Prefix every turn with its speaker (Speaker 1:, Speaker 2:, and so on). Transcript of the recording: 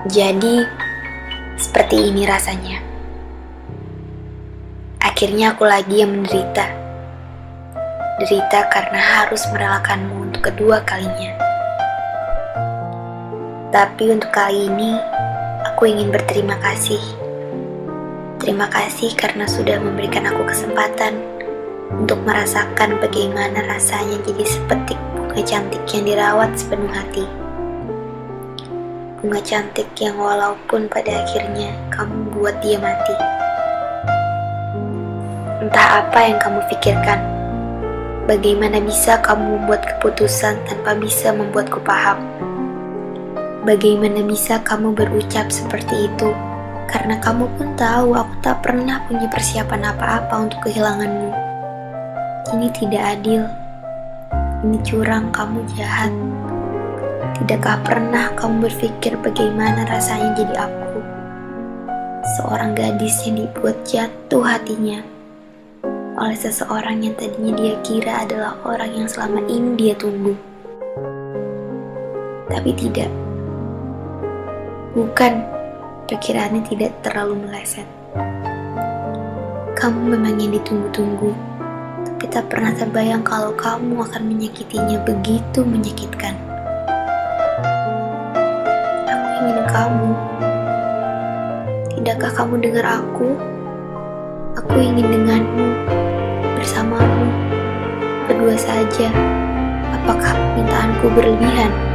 Speaker 1: Jadi, seperti ini rasanya. Akhirnya aku lagi yang menderita. Derita karena harus merelakanmu untuk kedua kalinya. Tapi untuk kali ini, aku ingin berterima kasih. Terima kasih karena sudah memberikan aku kesempatan untuk merasakan bagaimana rasanya jadi sepetik bunga cantik yang dirawat sepenuh hati. Bunga cantik yang walaupun pada akhirnya kamu buat dia mati. Entah apa yang kamu pikirkan. Bagaimana bisa kamu membuat keputusan tanpa bisa membuatku paham? Bagaimana bisa kamu berucap seperti itu? Karena kamu pun tahu aku tak pernah punya persiapan apa-apa untuk kehilanganmu. Ini tidak adil. Ini curang, kamu jahat. Tidakkah pernah kamu berpikir bagaimana rasanya jadi aku? Seorang gadis yang dibuat jatuh hatinya oleh seseorang yang tadinya dia kira adalah orang yang selama ini dia tunggu. Tapi tidak. Bukan, pikirannya tidak terlalu meleset. Kamu memang yang ditunggu-tunggu, tapi tak pernah terbayang kalau kamu akan menyakitinya begitu menyakitkan. Aku ingin kamu. Tidakkah kamu dengar aku? Aku ingin denganmu, bersamamu, berdua saja. Apakah permintaanku berlebihan?